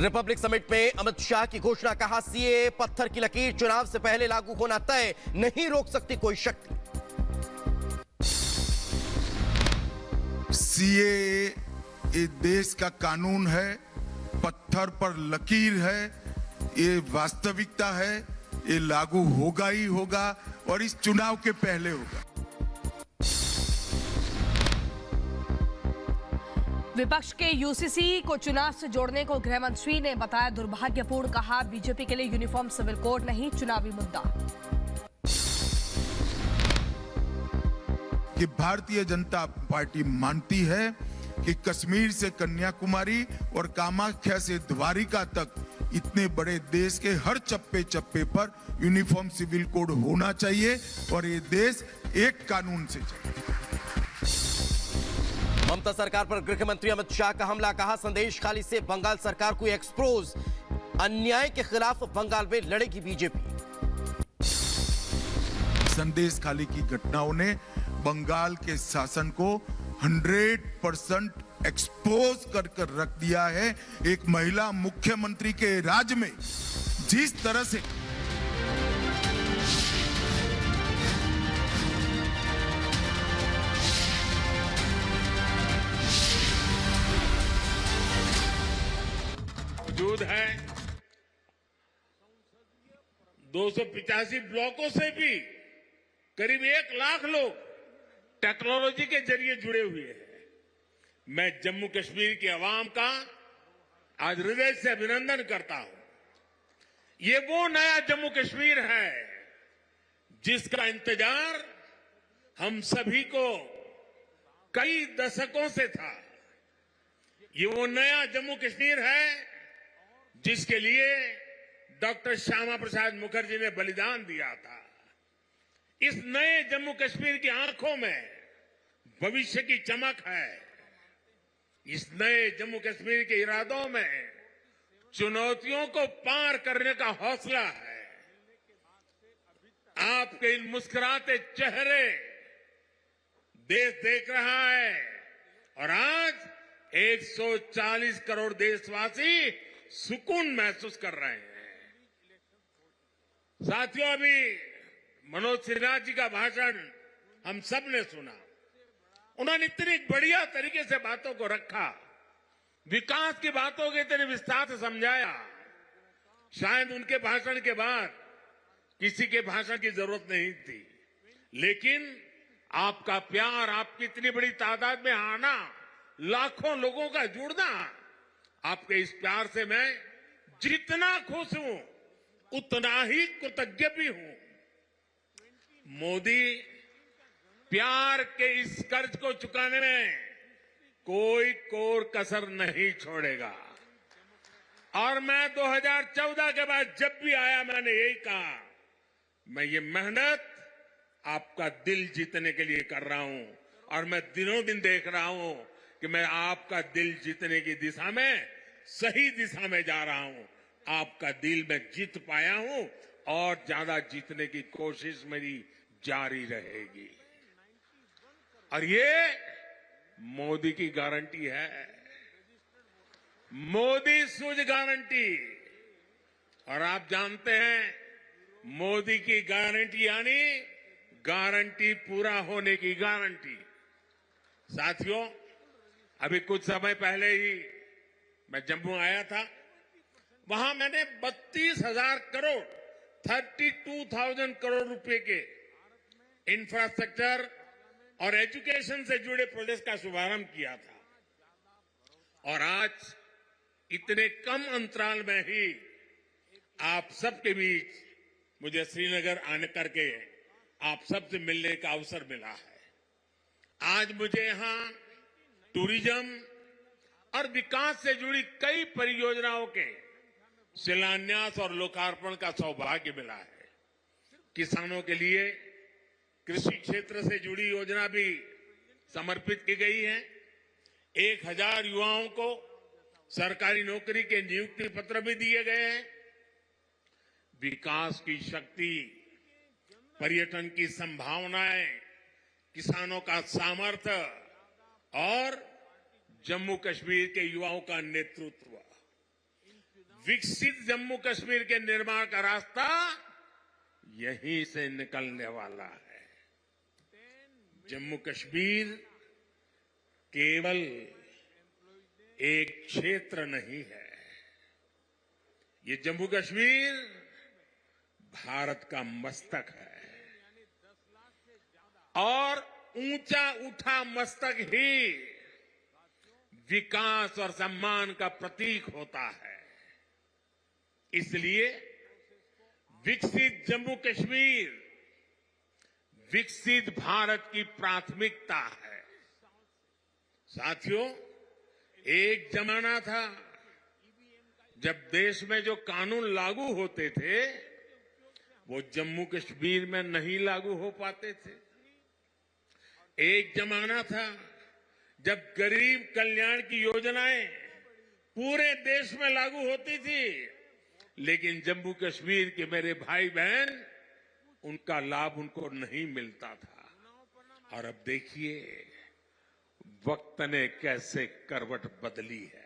Republic summit में अमित शाह की घोषणा, कहा सीए पत्थर की लकीर, चुनाव से पहले लागू होना तय, नहीं रोक सकती कोई शक्ति। सीए ये देश का कानून है, पत्थर पर लकीर है, ये वास्तविकता है, ये लागू होगा ही होगा और इस चुनाव के पहले होगा। विपक्ष के यूसीसी को चुनाव से जोड़ने को गृह मंत्री ने बताया दुर्भाग्यपूर्ण, कहा बीजेपी के लिए यूनिफॉर्म सिविल कोड नहीं चुनावी मुद्दा। कि भारतीय जनता पार्टी मानती है कि कश्मीर से कन्याकुमारी और कामाख्या से द्वारिका तक इतने बड़े देश के हर चप्पे चप्पे पर यूनिफॉर्म सिविल कोड होना चाहिए और ये देश एक कानून से चले। ममता सरकार पर गृह मंत्री अमित शाह का हमला, कहा संदेश खाली से बंगाल सरकार को एक्सपोज, अन्याय के खिलाफ बंगाल में लड़ेगी बीजेपी। संदेश खाली की घटनाओं ने बंगाल के शासन को 100% एक्सपोज कर रख दिया है। एक महिला मुख्यमंत्री के राज में जिस तरह से मौजूद है, 285 ब्लॉकों से भी करीब 1 लाख लोग टेक्नोलॉजी के जरिए जुड़े हुए हैं। मैं जम्मू कश्मीर की आवाम का आज हृदय से अभिनंदन करता हूं। ये वो नया जम्मू कश्मीर है जिसका इंतजार हम सभी को कई दशकों से था। ये वो नया जम्मू कश्मीर है जिसके लिए डॉक्टर श्यामा प्रसाद मुखर्जी ने बलिदान दिया था। इस नए जम्मू कश्मीर की आंखों में भविष्य की चमक है। इस नए जम्मू कश्मीर के इरादों में चुनौतियों को पार करने का हौसला है। आपके इन मुस्कुराते चेहरे देश देख रहा है और आज 140 करोड़ देशवासी सुकून महसूस कर रहे हैं। साथियों, अभी मनोज सिन्हा जी का भाषण हम सब ने सुना। उन्होंने इतनी बढ़िया तरीके से बातों को रखा, विकास की बातों को इतने विस्तार से समझाया। शायद उनके भाषण के बाद किसी के भाषण की जरूरत नहीं थी, लेकिन आपका प्यार, आपकी इतनी बड़ी तादाद में आना, लाखों लोगों का जुड़ना, आपके इस प्यार से मैं जितना खुश हूं उतना ही कृतज्ञ भी हूं। मोदी प्यार के इस कर्ज को चुकाने में कोई कोर कसर नहीं छोड़ेगा। और मैं 2014 के बाद जब भी आया मैंने यही कहा, मैं ये मेहनत आपका दिल जीतने के लिए कर रहा हूं और मैं दिनों दिन देख रहा हूं कि मैं आपका दिल जीतने की दिशा में सही दिशा में जा रहा हूं। आपका दिल मैं जीत पाया हूं और ज्यादा जीतने की कोशिश मेरी जारी रहेगी। और ये मोदी की गारंटी है, मोदी सूझ गारंटी। और आप जानते हैं, मोदी की गारंटी यानी गारंटी पूरा होने की गारंटी। साथियों, अभी कुछ समय पहले ही मैं जम्मू आया था। वहां मैंने 32,000 करोड़ 32,000 करोड़ रुपए के इंफ्रास्ट्रक्चर और एजुकेशन से जुड़े प्रोजेक्ट का शुभारंभ किया था। और आज इतने कम अंतराल में ही आप सबके बीच मुझे श्रीनगर आने करके आप सबसे मिलने का अवसर मिला है। आज मुझे यहां टूरिज्म और विकास से जुड़ी कई परियोजनाओं के शिलान्यास और लोकार्पण का सौभाग्य मिला है। किसानों के लिए कृषि क्षेत्र से जुड़ी योजना भी समर्पित की गई है। 1000 युवाओं को सरकारी नौकरी के नियुक्ति पत्र भी दिए गए हैं। विकास की शक्ति, पर्यटन की संभावनाएं, किसानों का सामर्थ्य और जम्मू कश्मीर के युवाओं का नेतृत्व, विकसित जम्मू कश्मीर के निर्माण का रास्ता यहीं से निकलने वाला है। जम्मू कश्मीर केवल एक क्षेत्र नहीं है, ये जम्मू कश्मीर भारत का मस्तक है और ऊंचा उठा मस्तक ही विकास और सम्मान का प्रतीक होता है। इसलिए विकसित जम्मू कश्मीर विकसित भारत की प्राथमिकता है। साथियों, एक जमाना था जब देश में जो कानून लागू होते थे वो जम्मू कश्मीर में नहीं लागू हो पाते थे। एक जमाना था जब गरीब कल्याण की योजनाएं पूरे देश में लागू होती थी, लेकिन जम्मू कश्मीर के मेरे भाई बहन उनका लाभ उनको नहीं मिलता था। और अब देखिए वक्त ने कैसे करवट बदली है।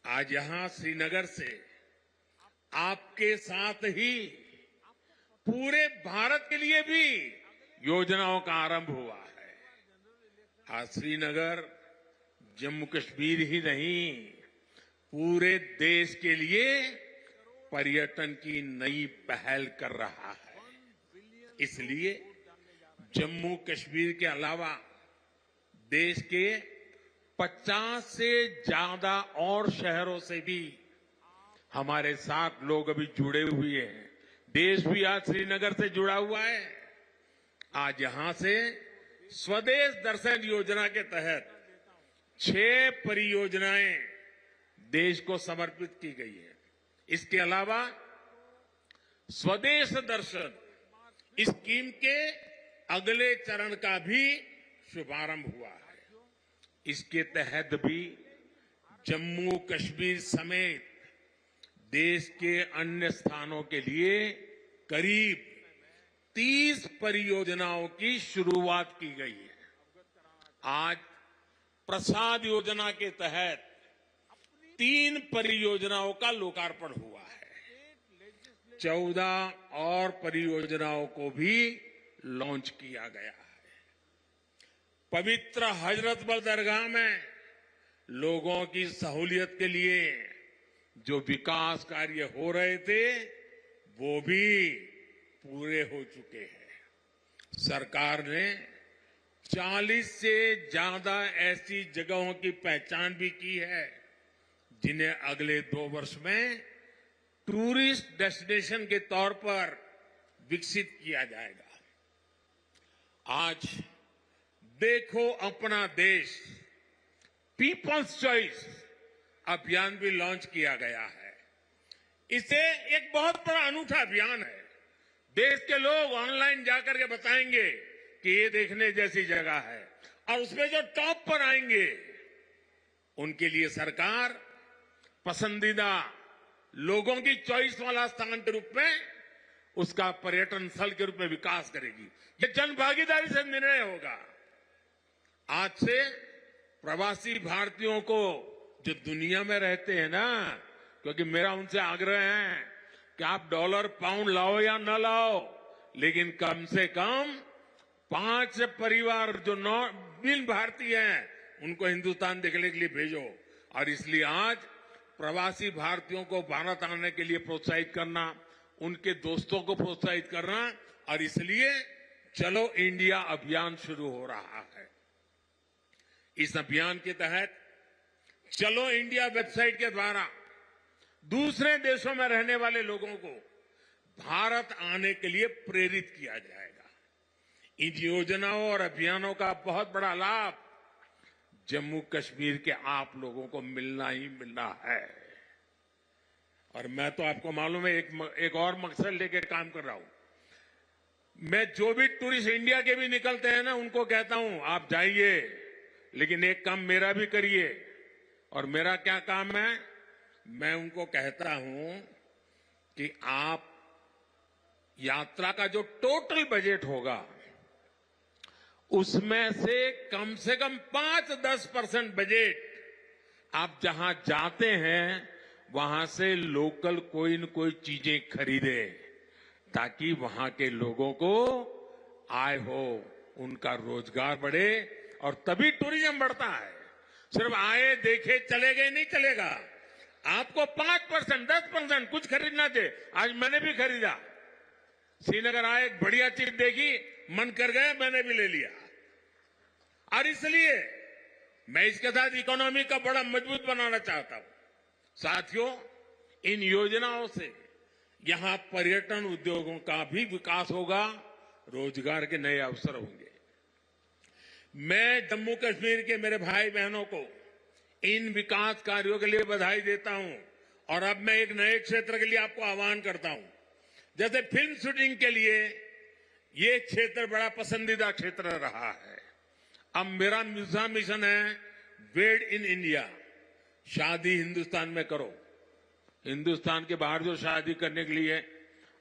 आज यहां श्रीनगर से आपके साथ ही पूरे भारत के लिए भी योजनाओं का आरंभ हुआ है। आज श्रीनगर जम्मू कश्मीर ही नहीं पूरे देश के लिए पर्यटन की नई पहल कर रहा है। इसलिए जम्मू कश्मीर के अलावा देश के 50 से ज्यादा और शहरों से भी हमारे साथ लोग अभी जुड़े हुए हैं। देश भी आज श्रीनगर से जुड़ा हुआ है। आज यहां से स्वदेश दर्शन योजना के तहत 6 परियोजनाएं देश को समर्पित की गई है। इसके अलावा स्वदेश दर्शन स्कीम के अगले चरण का भी शुभारंभ हुआ है। इसके तहत भी जम्मू कश्मीर समेत देश के अन्य स्थानों के लिए करीब 30 परियोजनाओं की शुरुआत की गई है। आज प्रसाद योजना के तहत 3 परियोजनाओं का लोकार्पण हुआ है। 14 और परियोजनाओं को भी लॉन्च किया गया है। पवित्र हजरतबल दरगाह में लोगों की सहूलियत के लिए जो विकास कार्य हो रहे थे वो भी पूरे हो चुके हैं। सरकार ने 40 से ज्यादा ऐसी जगहों की पहचान भी की है जिन्हें अगले 2 वर्ष में टूरिस्ट डेस्टिनेशन के तौर पर विकसित किया जाएगा। आज देखो अपना देश पीपल्स चॉइस अभियान भी लॉन्च किया गया है। इसे एक बहुत बड़ा अनूठा अभियान है। देश के लोग ऑनलाइन जाकर के बताएंगे कि ये देखने जैसी जगह है और उसमें जो टॉप पर आएंगे उनके लिए सरकार पसंदीदा लोगों की चॉइस वाला स्थान के रूप में उसका पर्यटन स्थल के रूप में विकास करेगी। ये जन भागीदारी से निर्णय होगा। आज से प्रवासी भारतीयों को जो दुनिया में रहते हैं ना, क्योंकि मेरा उनसे आग्रह है कि आप डॉलर पाउंड लाओ या न लाओ, लेकिन कम से कम 5 परिवार जो बिन भारतीय हैं उनको हिंदुस्तान देखने के लिए भेजो। और इसलिए आज प्रवासी भारतीयों को भारत आने के लिए प्रोत्साहित करना, उनके दोस्तों को प्रोत्साहित करना, और इसलिए चलो इंडिया अभियान शुरू हो रहा है। इस अभियान के तहत चलो इंडिया वेबसाइट के द्वारा दूसरे देशों में रहने वाले लोगों को भारत आने के लिए प्रेरित किया जाएगा। इन योजनाओं और अभियानों का बहुत बड़ा लाभ जम्मू कश्मीर के आप लोगों को मिलना ही मिलना है। और मैं तो आपको मालूम है एक और मकसद लेकर काम कर रहा हूं। मैं जो भी टूरिस्ट इंडिया के भी निकलते हैं ना, उनको कहता हूं आप जाइए, लेकिन एक काम मेरा भी करिए। और मेरा क्या काम है? मैं उनको कहता हूं कि आप यात्रा का जो टोटल बजट होगा उसमें से कम 5-10% बजट आप जहां जाते हैं वहां से लोकल कोई न कोई चीजें खरीदे ताकि वहां के लोगों को आय हो, उनका रोजगार बढ़े और तभी टूरिज्म बढ़ता है। सिर्फ आए देखे चले गए नहीं चलेगा। आपको 5%, 10% कुछ खरीदना चाहिए। आज मैंने भी खरीदा। श्रीनगर आए, एक बढ़िया चीज देखी, मन कर गया, मैंने भी ले लिया। और इसलिए मैं इसके साथ इकोनॉमी का बड़ा मजबूत बनाना चाहता हूं। साथियों, इन योजनाओं से यहां पर्यटन उद्योगों का भी विकास होगा, रोजगार के नए अवसर होंगे। मैं जम्मू कश्मीर के मेरे भाई बहनों को इन विकास कार्यों के लिए बधाई देता हूं। और अब मैं एक नए क्षेत्र के लिए आपको आह्वान करता हूं। जैसे फिल्म शूटिंग के लिए ये क्षेत्र बड़ा पसंदीदा क्षेत्र रहा है। अब मेरा दूसरा मिशन है वेड इन इंडिया। शादी हिंदुस्तान में करो। हिंदुस्तान के बाहर जो शादी करने के लिए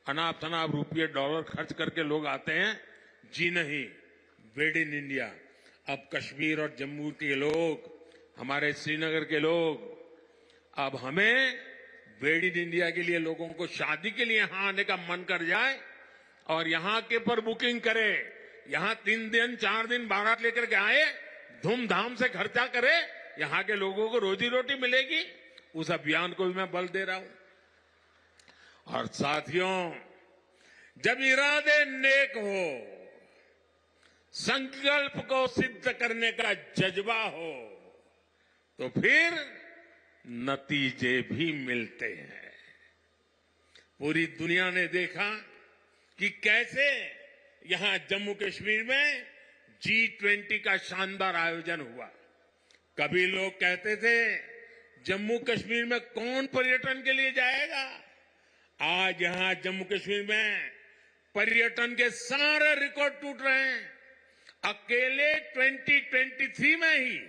अनाप शनाप रुपये डॉलर खर्च करके लोग आते हैं, जी नहीं, वेड इन इंडिया। अब कश्मीर और जम्मू के लोग, हमारे श्रीनगर के लोग, अब हमें वेड इन इंडिया के लिए लोगों को शादी के लिए यहां आने का मन कर जाए और यहां के पर बुकिंग करे, यहां 3 दिन 4 दिन बारात लेकर के आए, धूमधाम से खर्चा करे, यहां के लोगों को रोजी रोटी मिलेगी। उस अभियान को भी मैं बल दे रहा हूं। और साथियों, जब इरादे नेक हो, संकल्प को सिद्ध करने का जज्बा हो, तो फिर नतीजे भी मिलते हैं। पूरी दुनिया ने देखा कि कैसे यहां जम्मू कश्मीर में G20 का शानदार आयोजन हुआ। कभी लोग कहते थे जम्मू कश्मीर में कौन पर्यटन के लिए जाएगा। आज यहां जम्मू कश्मीर में पर्यटन के सारे रिकॉर्ड टूट रहे हैं। अकेले 2023 में ही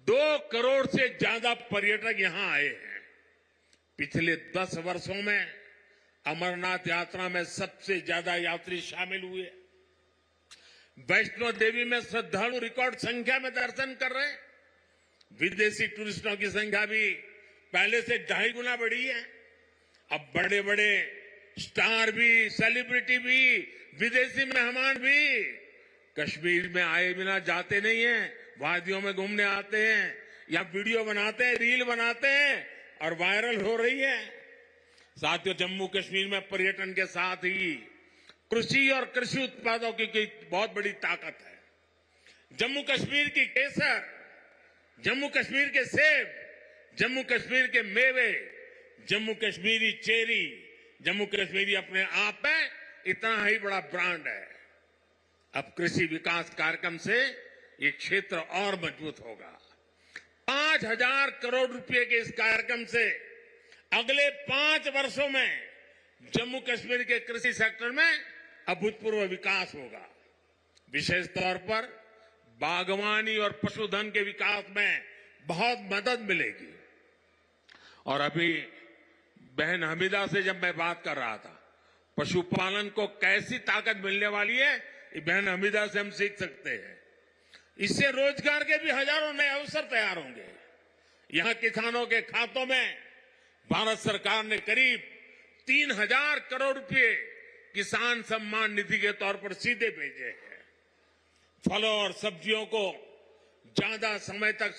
2 करोड़ से ज्यादा पर्यटक यहां आए हैं। पिछले 10 वर्षों में अमरनाथ यात्रा में सबसे ज्यादा यात्री शामिल हुए। वैष्णो देवी में श्रद्धालु रिकॉर्ड संख्या में दर्शन कर रहे हैं। विदेशी टूरिस्टों की संख्या भी पहले से 2.5 गुना बढ़ी है। अब बड़े बड़े स्टार भी, सेलिब्रिटी भी, विदेशी मेहमान भी कश्मीर में आए बिना जाते नहीं हैं। वादियों में घूमने आते हैं, या वीडियो बनाते हैं, रील बनाते हैं और वायरल हो रही है। साथियों, जम्मू कश्मीर में पर्यटन के साथ ही कृषि और कृषि उत्पादों की बहुत बड़ी ताकत है। जम्मू कश्मीर की केसर, जम्मू कश्मीर के सेब, जम्मू कश्मीर के मेवे, जम्मू कश्मीरी चेरी, जम्मू कश्मीरी अपने आप में इतना ही बड़ा ब्रांड है। अब कृषि विकास कार्यक्रम से ये क्षेत्र और मजबूत होगा। 5,000 करोड़ रुपए के इस कार्यक्रम से अगले 5 वर्षों में जम्मू कश्मीर के कृषि सेक्टर में अभूतपूर्व विकास होगा। विशेष तौर पर बागवानी और पशुधन के विकास में बहुत मदद मिलेगी। और अभी बहन हमीदा से जब मैं बात कर रहा था, पशुपालन को कैसी ताकत मिलने वाली है, ये बहन हमीदा से हम सीख सकते हैं। इससे रोजगार के भी हजारों नए अवसर तैयार होंगे। यहां किसानों के खातों में भारत सरकार ने करीब 3,000 करोड़ रुपए किसान सम्मान निधि के तौर पर सीधे भेजे हैं। फलों और सब्जियों को ज्यादा समय तक